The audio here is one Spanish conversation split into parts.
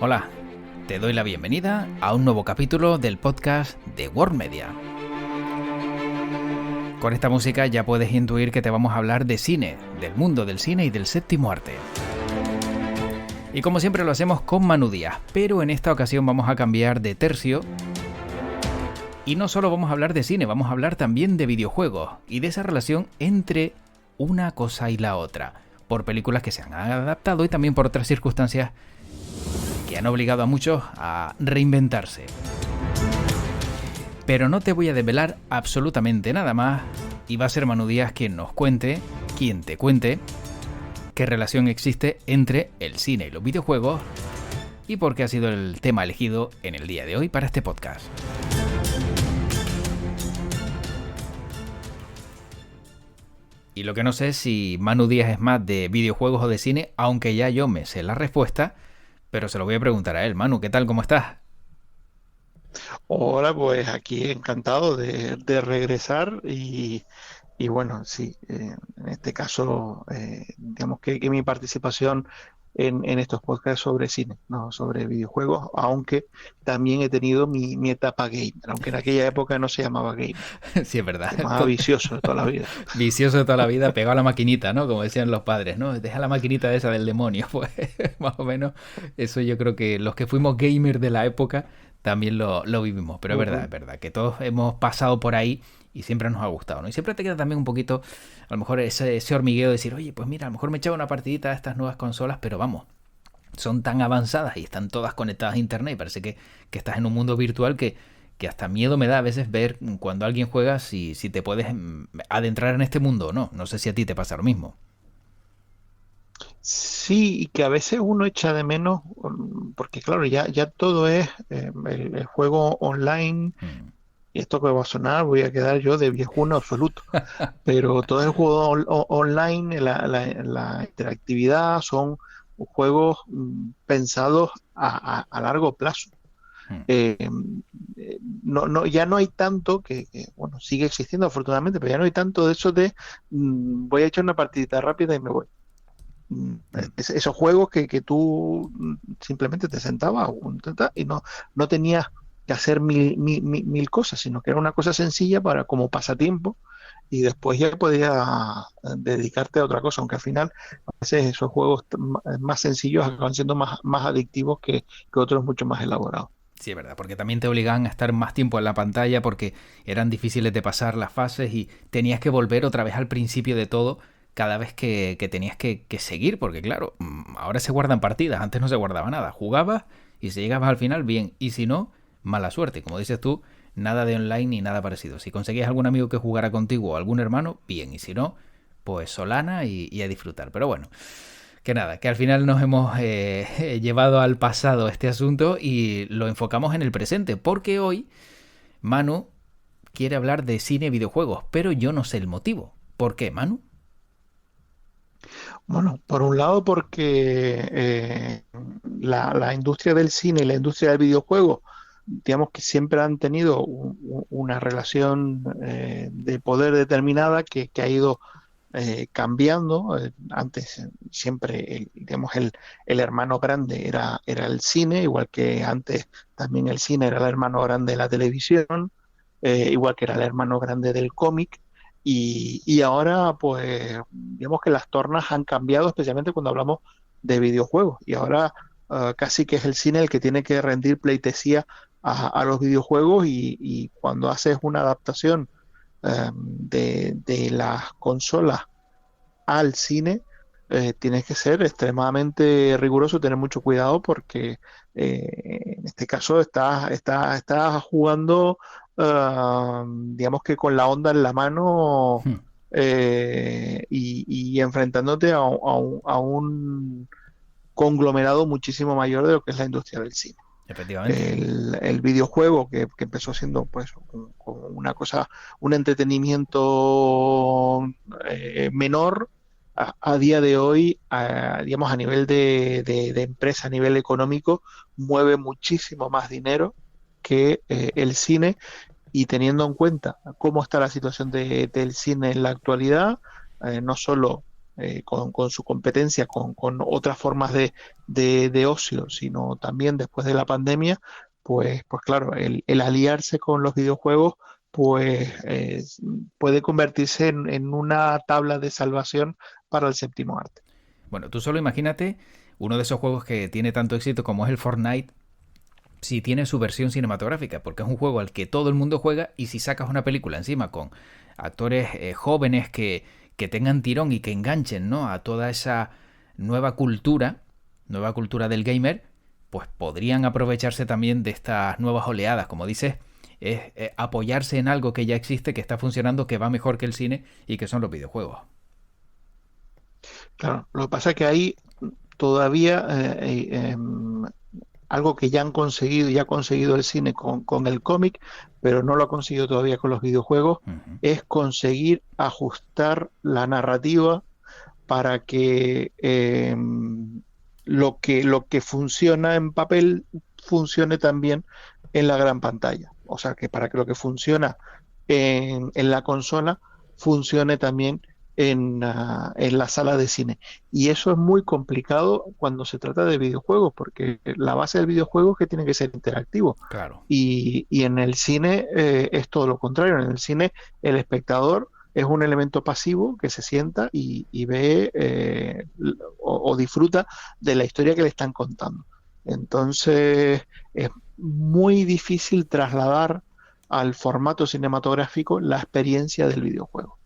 Hola, te doy la bienvenida a un nuevo capítulo del podcast de World Media. Con esta música ya puedes intuir que te vamos a hablar de cine, del mundo del cine y del séptimo arte. Y como siempre lo hacemos con Manu Díaz, pero en esta ocasión vamos a cambiar de tercio. Y no solo vamos a hablar de cine, vamos a hablar también de videojuegos y de esa relación entre una cosa y la otra, por películas que se han adaptado y también por otras circunstancias que han obligado a muchos a reinventarse. Pero no te voy a desvelar absolutamente nada más y va a ser Manu Díaz quien te cuente qué relación existe entre el cine y los videojuegos y por qué ha sido el tema elegido en el día de hoy para este podcast. Y lo que no sé es si Manu Díaz es más de videojuegos o de cine, aunque ya yo me sé la respuesta, pero se lo voy a preguntar a él. Manu, ¿qué tal? ¿Cómo estás? Hola, pues aquí encantado de regresar y bueno, sí, en este caso, digamos que mi participación en estos podcasts sobre cine, no sobre videojuegos, aunque también he tenido mi etapa gamer, aunque en aquella época no se llamaba gamer, Sí, es se verdad. llamaba vicioso de toda la vida. Vicioso de toda la vida, pegado a la maquinita, ¿no? Como decían los padres, ¿no? Deja la maquinita esa del demonio. Pues más o menos eso yo creo que los que fuimos gamers de la época también lo vivimos. Pero Ujú. es verdad, que todos hemos pasado por ahí y siempre nos ha gustado, ¿no? Y siempre te queda también un poquito, a lo mejor ese hormigueo de decir, oye, pues mira, a lo mejor me echaba una partidita a estas nuevas consolas, pero vamos, son tan avanzadas y están todas conectadas a internet y parece que estás en un mundo virtual que hasta miedo me da a veces ver cuando alguien juega si te puedes adentrar en este mundo o no. No sé si a ti te pasa lo mismo. Sí, y que a veces uno echa de menos, porque claro, ya todo es el juego online. Mm. Y esto que va a sonar, voy a quedar yo de viejuno absoluto. Pero todo el juego online, la interactividad, son juegos pensados a largo plazo. Mm. Eh, ya no hay tanto bueno, sigue existiendo afortunadamente, pero ya no hay tanto de eso de voy a echar una partidita rápida y me voy. Mm. Esos juegos que tú simplemente te sentabas y no tenías que hacer mil cosas, sino que era una cosa sencilla para como pasatiempo y después ya podías dedicarte a otra cosa, aunque al final a veces esos juegos más sencillos acaban siendo más adictivos que otros mucho más elaborados. Sí, es verdad, porque también te obligaban a estar más tiempo en la pantalla porque eran difíciles de pasar las fases y tenías que volver otra vez al principio de todo cada vez que tenías que seguir, porque claro, ahora se guardan partidas, antes no se guardaba nada, jugabas y si llegabas al final, bien, y si no, mala suerte, como dices tú, nada de online ni nada parecido. Si conseguías algún amigo que jugara contigo o algún hermano, bien, y si no, pues solana y a disfrutar. Pero bueno, que nada, que al final nos hemos llevado al pasado este asunto y lo enfocamos en el presente, porque hoy Manu quiere hablar de cine y videojuegos, pero yo no sé el motivo. ¿Por qué, Manu? Bueno, por un lado porque la industria del cine y la industria del videojuego, digamos que siempre han tenido una relación de poder determinada que ha ido cambiando. Antes siempre, digamos, el hermano grande era el cine, igual que antes también el cine era el hermano grande de la televisión, igual que era el hermano grande del cómic. Y ahora, pues, digamos que las tornas han cambiado, especialmente cuando hablamos de videojuegos. Y ahora casi que es el cine el que tiene que rendir pleitesía a los videojuegos y cuando haces una adaptación de las consolas al cine, tienes que ser extremadamente riguroso, tener mucho cuidado porque en este caso estás jugando, digamos que con la onda en la mano Hmm. y enfrentándote a un conglomerado muchísimo mayor de lo que es la industria del cine. Efectivamente. El videojuego que empezó siendo pues como una cosa, un entretenimiento menor, a día de hoy, digamos, a nivel de empresa, a nivel económico, mueve muchísimo más dinero que el cine y teniendo en cuenta cómo está la situación del cine en la actualidad, no solo con su competencia, con otras formas de ocio, sino también después de la pandemia, pues claro, el aliarse con los videojuegos pues puede convertirse en una tabla de salvación para el séptimo arte. Bueno, tú solo imagínate uno de esos juegos que tiene tanto éxito como es el Fortnite, si tiene su versión cinematográfica, porque es un juego al que todo el mundo juega y si sacas una película encima con actores jóvenes que tengan tirón y que enganchen, ¿no?, a toda esa nueva cultura del gamer, pues podrían aprovecharse también de estas nuevas oleadas, como dices, es apoyarse en algo que ya existe, que está funcionando, que va mejor que el cine y que son los videojuegos. Claro, lo que pasa es que ahí todavía algo que ya ha conseguido el cine con el cómic, pero no lo ha conseguido todavía con los videojuegos, Uh -huh. es conseguir ajustar la narrativa para que lo que funciona en papel funcione también en la gran pantalla. O sea, que para que lo que funciona en la consola funcione también en la sala de cine. Y eso es muy complicado cuando se trata de videojuegos, porque la base del videojuego es que tiene que ser interactivo. Claro. Y en el cine es todo lo contrario. En el cine el espectador es un elemento pasivo que se sienta y ve o disfruta de la historia que le están contando. Entonces es muy difícil trasladar al formato cinematográfico la experiencia del videojuego.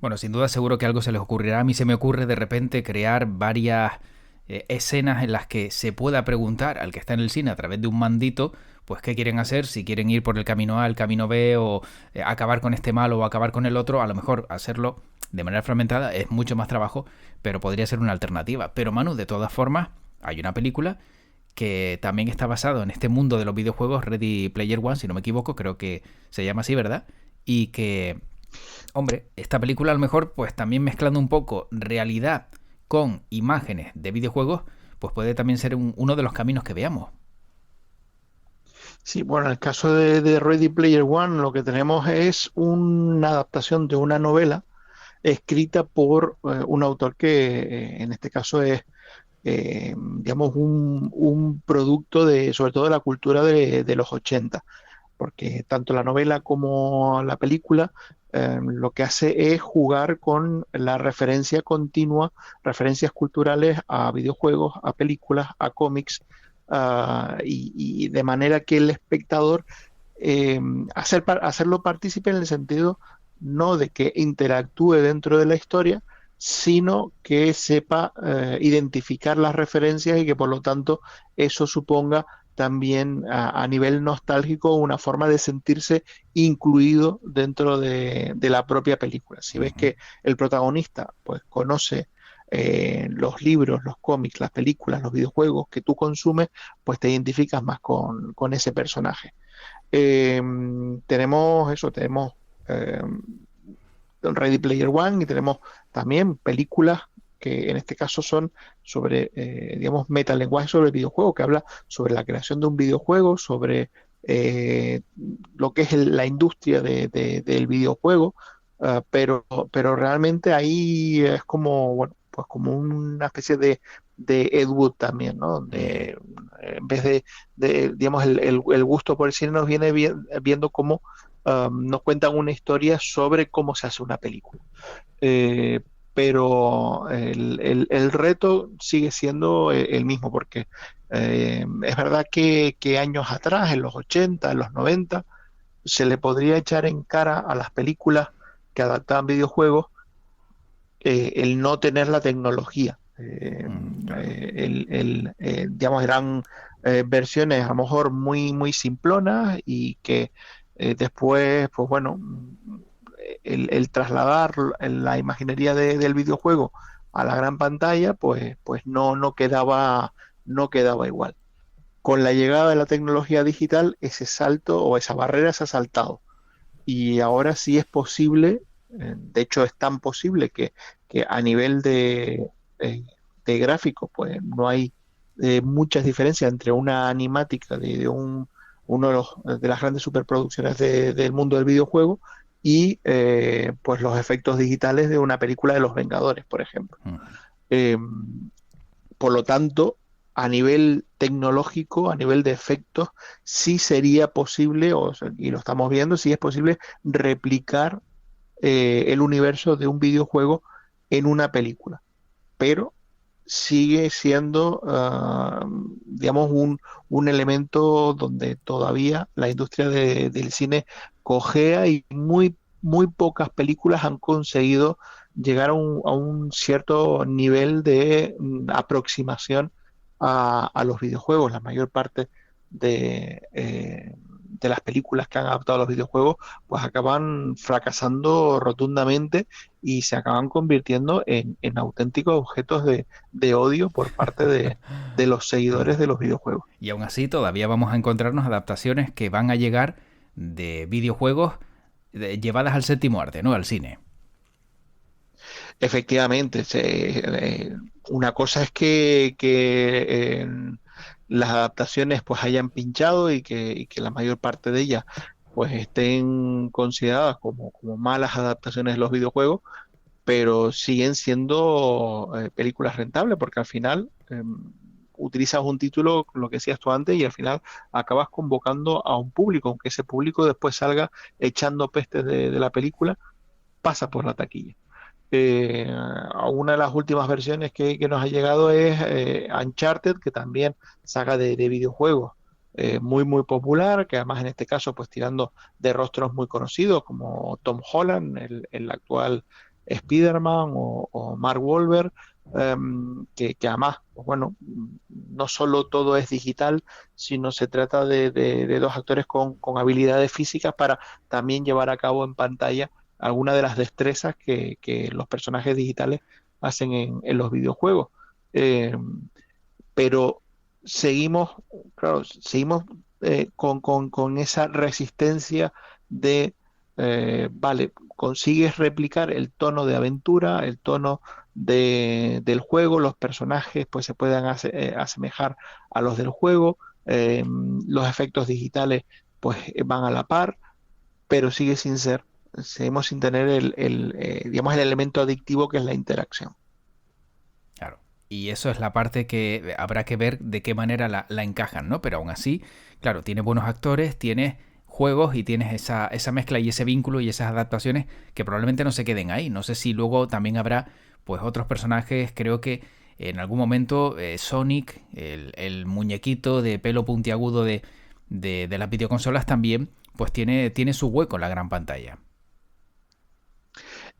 Bueno, sin duda seguro que algo se les ocurrirá. A mí se me ocurre de repente crear varias escenas en las que se pueda preguntar al que está en el cine a través de un mandito, pues qué quieren hacer, si quieren ir por el camino A, el camino B, o acabar con este malo o acabar con el otro. A lo mejor hacerlo de manera fragmentada es mucho más trabajo, pero podría ser una alternativa. Pero Manu, de todas formas, hay una película que también está basado en este mundo de los videojuegos, Ready Player One, si no me equivoco, creo que se llama así, ¿verdad? Y que, hombre, esta película a lo mejor, pues también mezclando un poco realidad con imágenes de videojuegos, pues puede también ser uno de los caminos que veamos. Sí, bueno, en el caso de Ready Player One, lo que tenemos es una adaptación de una novela escrita por un autor que en este caso es, digamos, un producto sobre todo de la cultura de los 80, porque tanto la novela como la película lo que hace es jugar con la referencia continua, referencias culturales a videojuegos, a películas, a cómics, y de manera que el espectador eh, hacerlo partícipe en el sentido no de que interactúe dentro de la historia, sino que sepa identificar las referencias y que por lo tanto eso suponga también a nivel nostálgico una forma de sentirse incluido dentro de la propia película. Si ves Uh-huh. que el protagonista pues conoce los libros, los cómics, las películas, los videojuegos que tú consumes, pues te identificas más con ese personaje. Eh, tenemos eh, Ready Player One y tenemos también películas que en este caso son sobre, digamos, metalenguaje sobre el videojuego, que habla sobre la creación de un videojuego, sobre eh, lo que es la industria del videojuego, pero realmente ahí es como, bueno, pues como una especie de Ed Wood también, ¿no? Uh-huh. Donde en vez digamos, el gusto por el cine nos viene viendo cómo nos cuentan una historia sobre cómo se hace una película. Eh, pero el reto sigue siendo el mismo, porque es verdad que años atrás, en los 80, en los 90, se le podría echar en cara a las películas que adaptaban videojuegos el no tener la tecnología. Claro. Digamos, eran versiones a lo mejor muy, muy simplonas y que después, pues bueno, el trasladar la imaginería del videojuego a la gran pantalla, pues no quedaba igual. Con la llegada de la tecnología digital, ese salto o esa barrera se ha saltado. Y ahora sí es posible, de hecho es tan posible que a nivel eh, de gráficos, pues no hay muchas diferencias entre una animática uno de las grandes superproducciones del mundo del videojuego y pues los efectos digitales de una película de Los Vengadores, por ejemplo. Ujú. Eh, por lo tanto, a nivel tecnológico, a nivel de efectos, sí sería posible, y lo estamos viendo, sí es posible replicar el universo de un videojuego en una película, pero sigue siendo, digamos, un elemento donde todavía la industria del cine cojea y muy pocas películas han conseguido llegar a un cierto nivel de aproximación a los videojuegos. La mayor parte de las películas que han adaptado a los videojuegos pues acaban fracasando rotundamente y se acaban convirtiendo en auténticos objetos de odio por parte de los seguidores de los videojuegos. Y aún así todavía vamos a encontrarnos adaptaciones que van a llegar de videojuegos llevadas al séptimo arte, ¿no? Al cine. Efectivamente, una cosa es que las adaptaciones pues hayan pinchado y que la mayor parte de ellas pues estén consideradas como malas adaptaciones de los videojuegos, pero siguen siendo películas rentables porque al final utilizas un título, lo que decías tú antes, y al final acabas convocando a un público, aunque ese público después salga echando pestes de la película, pasa por la taquilla. A una de las últimas versiones que nos ha llegado es Uncharted, que también saga de videojuegos muy popular, que además en este caso pues tirando de rostros muy conocidos como Tom Holland, el actual Spider-Man o Mark Wahlberg, que además, pues bueno, no solo todo es digital, sino se trata de dos actores con habilidades físicas para también llevar a cabo en pantalla algunas de las destrezas que los personajes digitales hacen en los videojuegos. Eh, pero seguimos, claro, seguimos con esa resistencia de, vale, consigues replicar el tono de aventura, el tono del juego, los personajes pues se puedan asemejar a los del juego, los efectos digitales pues van a la par, pero sigue sin ser, seguimos sin tener digamos, el elemento adictivo que es la interacción. Claro. Y eso es la parte que habrá que ver de qué manera la encajan, ¿no? Pero aún así, claro, tienes buenos actores, tienes juegos y tienes esa mezcla y ese vínculo y esas adaptaciones que probablemente no se queden ahí. No sé si luego también habrá pues otros personajes, creo que en algún momento Sonic, el muñequito de pelo puntiagudo de las videoconsolas también, pues tiene su hueco en la gran pantalla.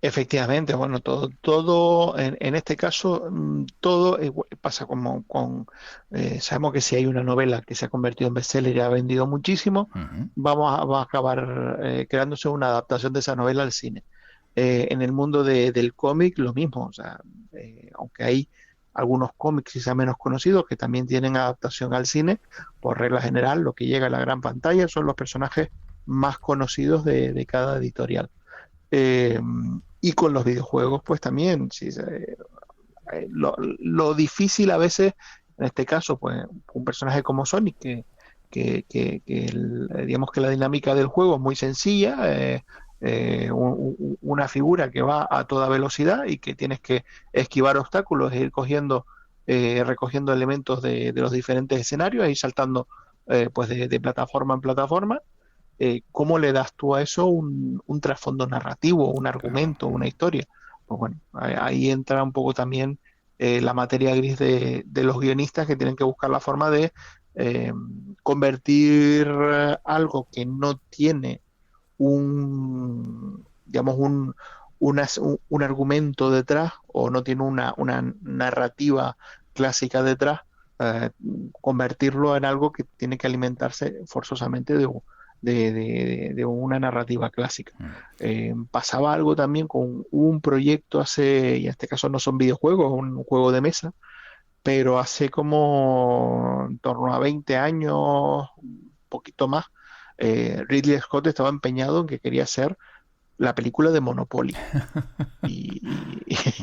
Efectivamente, bueno, todo en este caso, todo pasa como sabemos que si hay una novela que se ha convertido en bestseller y ha vendido muchísimo, Ujú. va a acabar creándose una adaptación de esa novela al cine. En el mundo del cómic, lo mismo, o sea, aunque hay algunos cómics quizá menos conocidos que también tienen adaptación al cine, por regla general, lo que llega a la gran pantalla son los personajes más conocidos de cada editorial. Eh, y con los videojuegos, pues también, sí, lo difícil a veces, en este caso, pues un personaje como Sonic, digamos que la dinámica del juego es muy sencilla, una figura que va a toda velocidad y que tienes que esquivar obstáculos e ir recogiendo elementos de los diferentes escenarios, e ir saltando pues de plataforma en plataforma. ¿Cómo le das tú a eso un trasfondo narrativo, un Claro. argumento, una historia? Pues bueno, ahí entra un poco también la materia gris de los guionistas que tienen que buscar la forma de eh, convertir algo que no tiene digamos, un argumento detrás o no tiene una narrativa clásica detrás, eh, convertirlo en algo que tiene que alimentarse forzosamente de una narrativa clásica. Mm. Pasaba algo también con un proyecto hace, y en este caso no son videojuegos, un juego de mesa, pero hace como en torno a 20 años, un poquito más, Ridley Scott estaba empeñado en que quería hacer la película de Monopoly. Y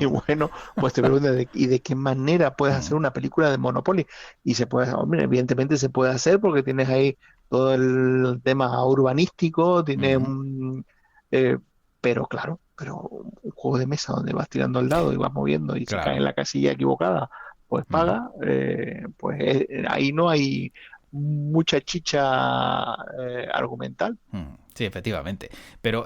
bueno, pues te preguntas, ¿y de qué manera puedes hacer Mm. una película de Monopoly? Y se puede, hombre, evidentemente se puede hacer porque tienes ahí todo el tema urbanístico, tiene Ujú. pero claro, pero un juego de mesa donde vas tirando al dado y vas moviendo y se cae en Claro. la casilla equivocada, pues Ujú. paga, pues ahí no hay mucha chicha argumental. Sí, efectivamente. Pero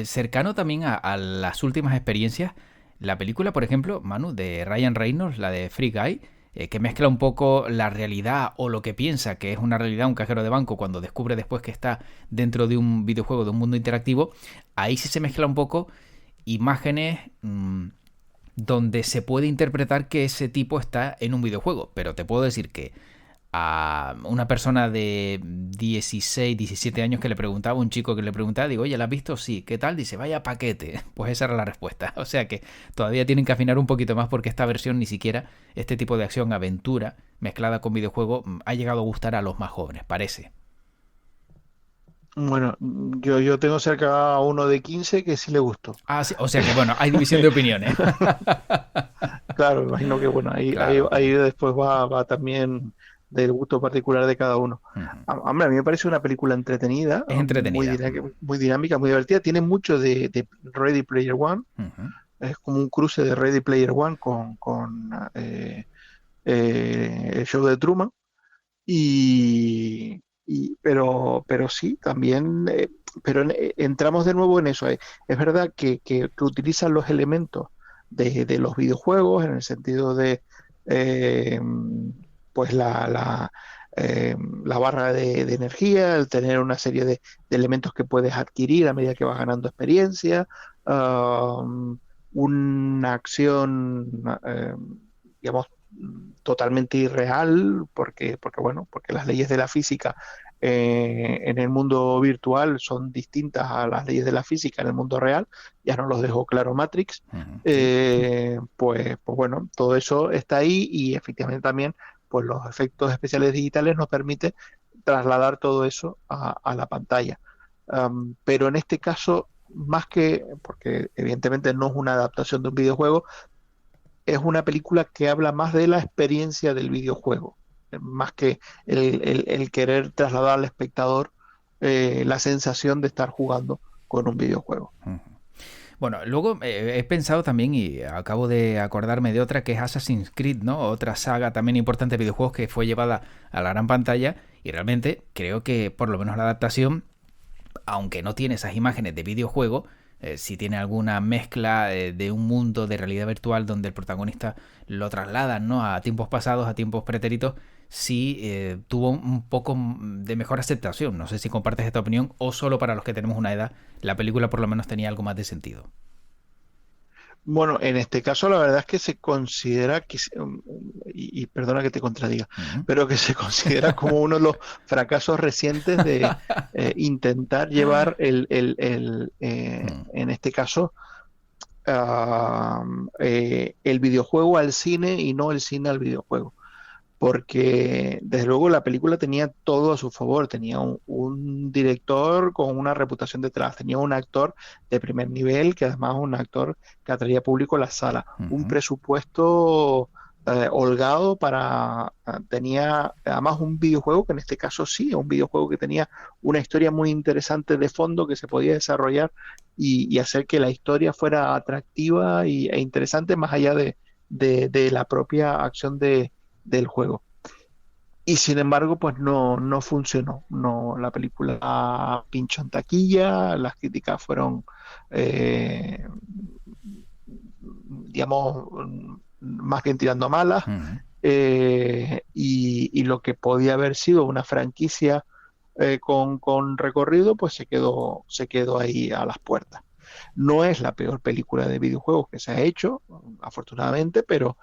cercano también a las últimas experiencias, la película, por ejemplo, Manu, de Ryan Reynolds, la de Free Guy, que mezcla un poco la realidad o lo que piensa que es una realidad un cajero de banco cuando descubre después que está dentro de un videojuego, de un mundo interactivo, ahí sí se mezcla un poco imágenes donde se puede interpretar que ese tipo está en un videojuego. Pero te puedo decir que a una persona de 16, 17 años que le preguntaba, un chico que le preguntaba, digo, oye, ¿la has visto? Sí, ¿qué tal? Dice, vaya paquete. Pues esa era la respuesta. O sea que todavía tienen que afinar un poquito más porque esta versión ni siquiera, este tipo de acción aventura mezclada con videojuego, ha llegado a gustar a los más jóvenes, parece. Bueno, yo tengo cerca a uno de 15 que sí le gustó. Ah, sí, o sea que bueno, hay división de opiniones. Claro, me imagino que bueno, Claro, ahí después va también del gusto particular de cada uno. Hombre, a mí me parece una película entretenida, es entretenida. muy dinámica, muy divertida. Tiene mucho de Ready Player One. Es como un cruce de Ready Player One con el show de Truman. Pero sí, también, pero entramos de nuevo en eso. Es verdad que utilizan los elementos de los videojuegos en el sentido de eh, pues la barra de energía, el tener una serie de elementos que puedes adquirir a medida que vas ganando experiencia, una acción, digamos, totalmente irreal, porque las leyes de la física en el mundo virtual son distintas a las leyes de la física en el mundo real, ya nos los dejó claro Matrix. Sí. Pues bueno, todo eso está ahí y efectivamente también pues los efectos especiales digitales nos permiten trasladar todo eso a la pantalla. Pero en este caso, más que, porque evidentemente no es una adaptación de un videojuego, es una película que habla más de la experiencia del videojuego, más que el querer trasladar al espectador la sensación de estar jugando con un videojuego. Bueno, luego he pensado también y acabo de acordarme de otra que es Assassin's Creed, ¿no? Otra saga también importante de videojuegos que fue llevada a la gran pantalla y realmente creo que por lo menos la adaptación, aunque no tiene esas imágenes de videojuego, si tiene alguna mezcla de un mundo de realidad virtual donde el protagonista lo trasladan, ¿no? A tiempos pasados, a tiempos pretéritos, sí tuvo un poco de mejor aceptación. No sé si compartes esta opinión o solo para los que tenemos una edad, la película por lo menos tenía algo más de sentido. Bueno, en este caso la verdad es que se considera y perdona que te contradiga, Ujú. pero que se considera como uno de los fracasos recientes de intentar llevar Mm. en este caso, el videojuego al cine y no el cine al videojuego, porque desde luego la película tenía todo a su favor, tenía un director con una reputación detrás, tenía un actor de primer nivel, que además es un actor que atraía público a la sala, un Ujú. presupuesto holgado tenía además un videojuego que en este caso sí, un videojuego que tenía una historia muy interesante de fondo que se podía desarrollar y hacer que la historia fuera atractiva e interesante más allá de la propia acción del juego. Y sin embargo, pues no funcionó. No, la película pinchó en taquilla, las críticas fueron, eh, digamos, más bien tirando a malas, Ujú. y lo que podía haber sido una franquicia con recorrido, pues se quedó ahí a las puertas. No es la peor película de videojuegos que se ha hecho, afortunadamente, pero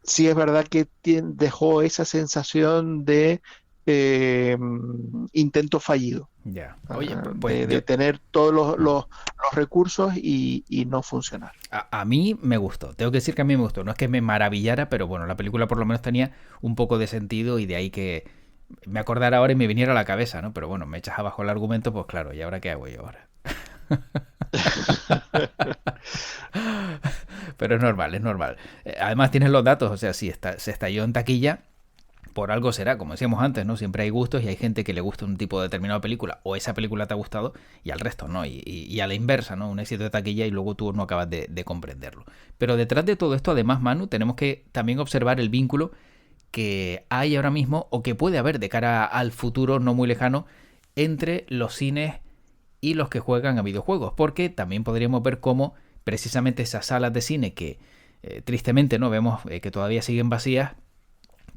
sí es verdad que dejó esa sensación de eh, intento fallido, Ya. Oye, pues de tener todos mm, los recursos y no funcionar. a mí me gustó. Tengo que decir que a mí me gustó. No es que me maravillara, pero bueno, la película por lo menos tenía un poco de sentido y de ahí que me acordara ahora y me viniera a la cabeza, ¿no? Pero bueno, me echas abajo el argumento, pues claro, ¿y ahora qué hago yo ahora? Pero es normal, es normal. Además tienes los datos, o sea, sí, se estalló en taquilla, por algo será, como decíamos antes, ¿no? Siempre hay gustos y hay gente que le gusta un tipo de determinada película o esa película te ha gustado y al resto no. Y a la inversa, ¿no? Un éxito de taquilla y luego tú no acabas de comprenderlo. Pero detrás de todo esto, además, Manu, tenemos que también observar el vínculo que hay ahora mismo o que puede haber de cara al futuro no muy lejano entre los cines y los que juegan a videojuegos. Porque también podríamos ver cómo precisamente esas salas de cine que tristemente no vemos que todavía siguen vacías,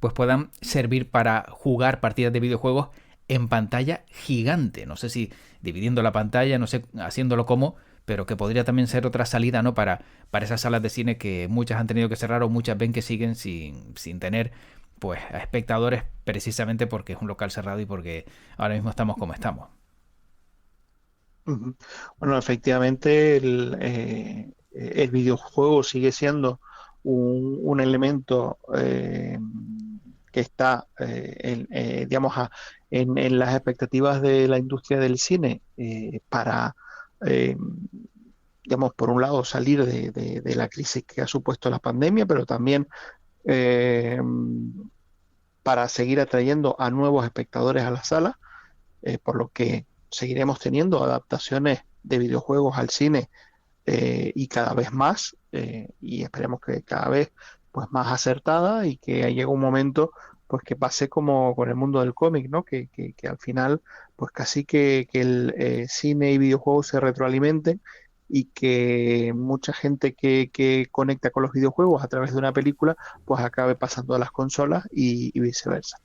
pues puedan servir para jugar partidas de videojuegos en pantalla gigante. No sé si dividiendo la pantalla, no sé haciéndolo cómo, pero que podría también ser otra salida, ¿no? Para esas salas de cine que muchas han tenido que cerrar o muchas ven que siguen sin tener pues a espectadores precisamente porque es un local cerrado y porque ahora mismo estamos como estamos. Ujú. Bueno, efectivamente el videojuego sigue siendo un elemento que está, digamos, en las expectativas de la industria del cine para, eh, digamos, por un lado salir de la crisis que ha supuesto la pandemia, pero también eh, para seguir atrayendo a nuevos espectadores a la sala, por lo que seguiremos teniendo adaptaciones de videojuegos al cine y cada vez más, y esperemos que cada vez pues más acertada y que llegue un momento pues que pase como con el mundo del cómic, ¿no? Que al final pues casi que el cine y videojuegos se retroalimenten y que mucha gente que conecta con los videojuegos a través de una película pues acabe pasando a las consolas y viceversa.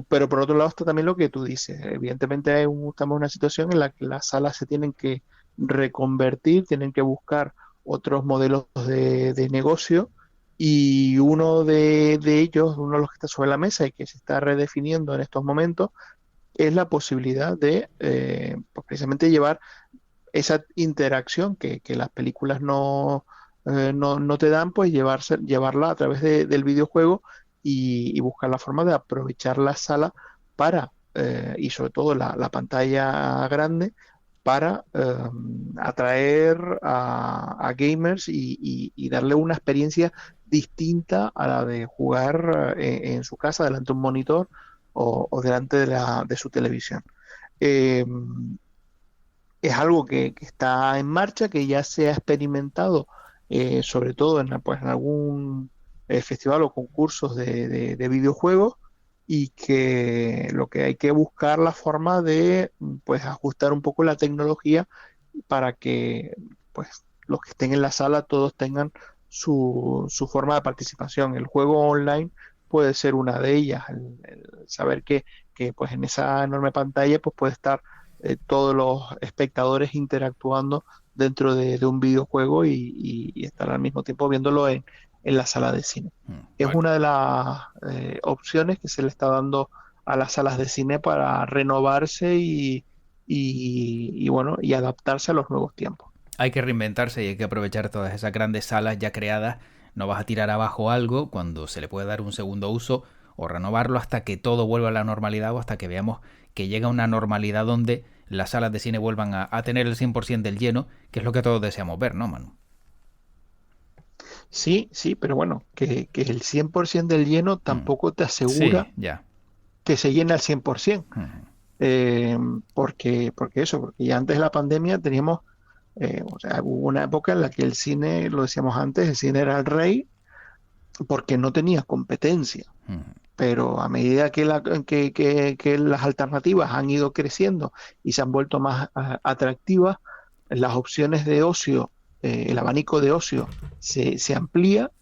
Pero por otro lado está también lo que tú dices. Evidentemente estamos en una situación en la que las salas se tienen que reconvertir, tienen que buscar otros modelos de negocio y uno de ellos, uno de los que está sobre la mesa y que se está redefiniendo en estos momentos, es la posibilidad de pues precisamente llevar esa interacción que las películas no te dan, pues llevarla a través del videojuego y buscar la forma de aprovechar la sala para, y sobre todo la pantalla grande, para atraer a gamers y darle una experiencia distinta a la de jugar en su casa delante de un monitor o delante de su televisión. Eh, es algo que está en marcha, que ya se ha experimentado, sobre todo pues, en algún festival o concursos de videojuegos, y que lo que hay que buscar la forma de pues, ajustar un poco la tecnología para que pues, los que estén en la sala todos tengan su forma de participación. El juego online puede ser una de ellas, el saber que pues, en esa enorme pantalla pues, puede estar todos los espectadores interactuando dentro de un videojuego y estar al mismo tiempo viéndolo en la sala de cine. Es Bueno, una de las opciones que se le está dando a las salas de cine para renovarse y bueno, y adaptarse a los nuevos tiempos. hay que reinventarse y hay que aprovechar todas esas grandes salas ya creadas. No vas a tirar abajo algo cuando se le puede dar un segundo uso o renovarlo hasta que todo vuelva a la normalidad o hasta que veamos que llega una normalidad donde las salas de cine vuelvan a tener el 100% del lleno, que es lo que todos deseamos ver, ¿no, Manu? Sí, sí, pero bueno, que el 100% del lleno Mm. tampoco te Sí, asegura ya. que se llene al 100%. Mm. Porque ya antes de la pandemia teníamos, o sea, hubo una época en la que el cine, lo decíamos antes, el cine era el rey porque no tenía competencia. Mm. Pero a medida que las alternativas han ido creciendo y se han vuelto más atractivas, las opciones de ocio, el abanico de ocio se amplía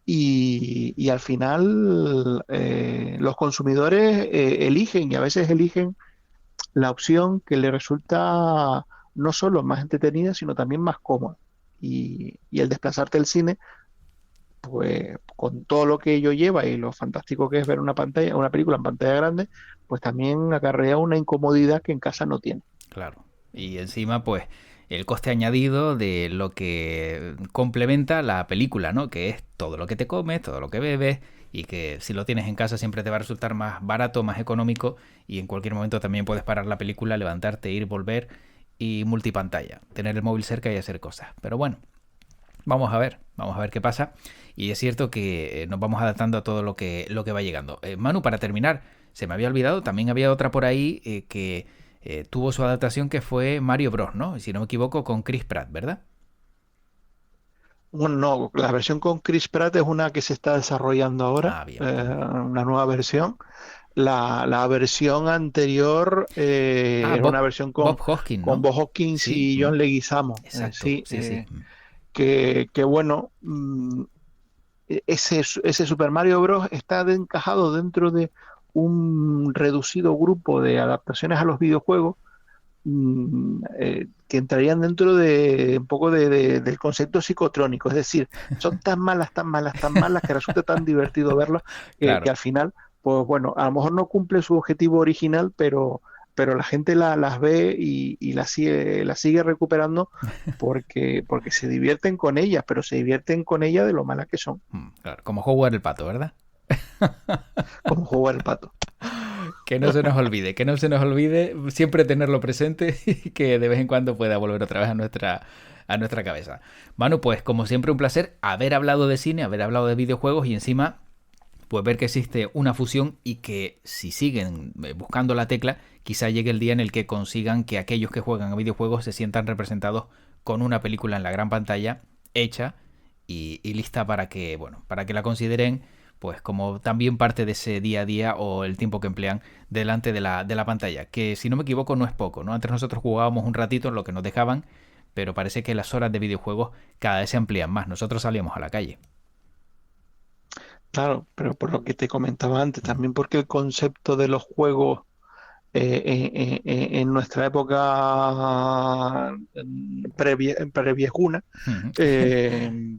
y al final los consumidores eligen y a veces eligen la opción que le resulta no solo más entretenida, sino también más cómoda. Y el desplazarte al cine, pues con todo lo que ello lleva y lo fantástico que es ver una película en pantalla grande, pues también acarrea una incomodidad que en casa no tiene. Claro. Y encima, pues, el coste añadido de lo que complementa la película, ¿no? Que es todo lo que te comes, todo lo que bebes, y que si lo tienes en casa siempre te va a resultar más barato, más económico, y en cualquier momento también puedes parar la película, levantarte, ir, volver, y multipantalla. Tener el móvil cerca y hacer cosas. Pero bueno, vamos a ver. Vamos a ver qué pasa. Y es cierto que nos vamos adaptando a todo lo que va llegando. Manu, para terminar, se me había olvidado, también había otra por ahí que tuvo su adaptación, que fue Mario Bros, ¿no? Si no me equivoco, con Chris Pratt, ¿verdad? Bueno, no, la versión con Chris Pratt es una que se está desarrollando ahora, Ah, bien. una nueva versión. La versión anterior Ah, era una versión Bob Hoskins, con ¿no? Bob Hopkins Sí, y John Leguizamo. exacto, Sí, sí, sí. que bueno, ese Super Mario Bros. Está encajado dentro de un reducido grupo de adaptaciones a los videojuegos que entrarían dentro de un poco del concepto psicotrónico, es decir, son tan malas, tan malas, tan malas que resulta tan divertido verlas que Claro. al final, pues bueno, a lo mejor no cumple su objetivo original, pero la gente las ve y las sigue recuperando porque se divierten con ellas, pero se divierten con ellas de lo malas que son, Claro, como jugar el pato, ¿verdad? como jugar el pato. Que no se nos olvide, que no se nos olvide siempre tenerlo presente y que de vez en cuando pueda volver otra vez a nuestra cabeza. Manu, pues como siempre un placer haber hablado de cine, haber hablado de videojuegos y encima pues ver que existe una fusión y que si siguen buscando la tecla, quizá llegue el día en el que consigan que aquellos que juegan a videojuegos se sientan representados con una película en la gran pantalla hecha y lista para que, bueno, para que la consideren pues como también parte de ese día a día o el tiempo que emplean delante de la pantalla, que si no me equivoco no es poco, ¿no? Antes nosotros jugábamos un ratito en lo que nos dejaban, pero parece que las horas de videojuegos cada vez se amplían más. Nosotros salíamos a la calle. Claro, pero por lo que te comentaba antes, también porque el concepto de los juegos en nuestra época previejuna,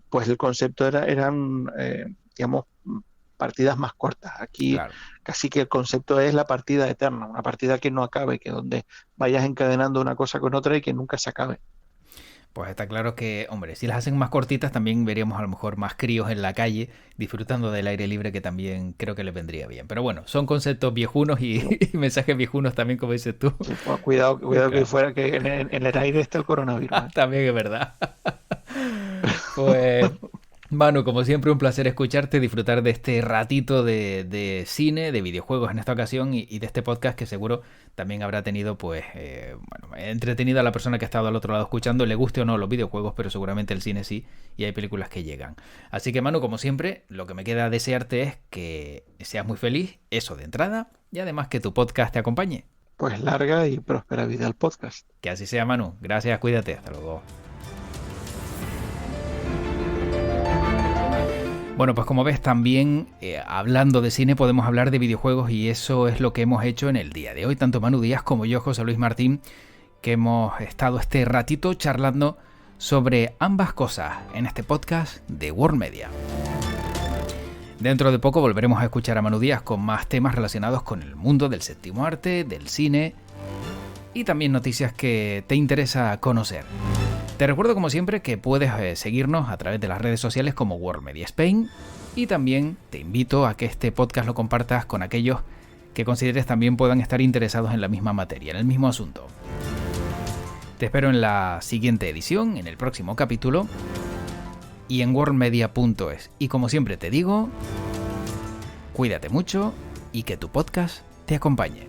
pues el concepto eran, digamos, partidas más cortas. Aquí Claro. casi que el concepto es la partida eterna, una partida que no acabe, que donde vayas encadenando una cosa con otra y que nunca se acabe. Pues está claro que, hombre, si las hacen más cortitas también veríamos a lo mejor más críos en la calle disfrutando del aire libre, que también creo que les vendría bien. Pero bueno, son conceptos viejunos y mensajes viejunos también, como dices tú. Sí, pues, cuidado que Claro. fuera que en el aire está el coronavirus. También es verdad. Pues, Manu, como siempre, un placer escucharte, disfrutar de este ratito de cine, de videojuegos en esta ocasión y de este podcast que seguro también habrá tenido, pues, bueno, entretenido a la persona que ha estado al otro lado escuchando, le guste o no los videojuegos, pero seguramente el cine sí, y hay películas que llegan. Así que, Manu, como siempre, lo que me queda desearte es que seas muy feliz, eso de entrada, y además que tu podcast te acompañe. Pues larga y próspera vida al podcast. Que así sea, Manu. Gracias, cuídate, hasta luego. Bueno, pues como ves, también hablando de cine podemos hablar de videojuegos y eso es lo que hemos hecho en el día de hoy, tanto Manu Díaz como yo, José Luis Martín, que hemos estado este ratito charlando sobre ambas cosas en este podcast de World Media. Dentro de poco volveremos a escuchar a Manu Díaz con más temas relacionados con el mundo del séptimo arte, del cine y también noticias que te interesa conocer. Te recuerdo como siempre que puedes seguirnos a través de las redes sociales como World Media Spain y también te invito a que este podcast lo compartas con aquellos que consideres también puedan estar interesados en la misma materia, en el mismo asunto. Te espero en la siguiente edición, en el próximo capítulo y en worldmedia.es. Y como siempre te digo, cuídate mucho y que tu podcast te acompañe.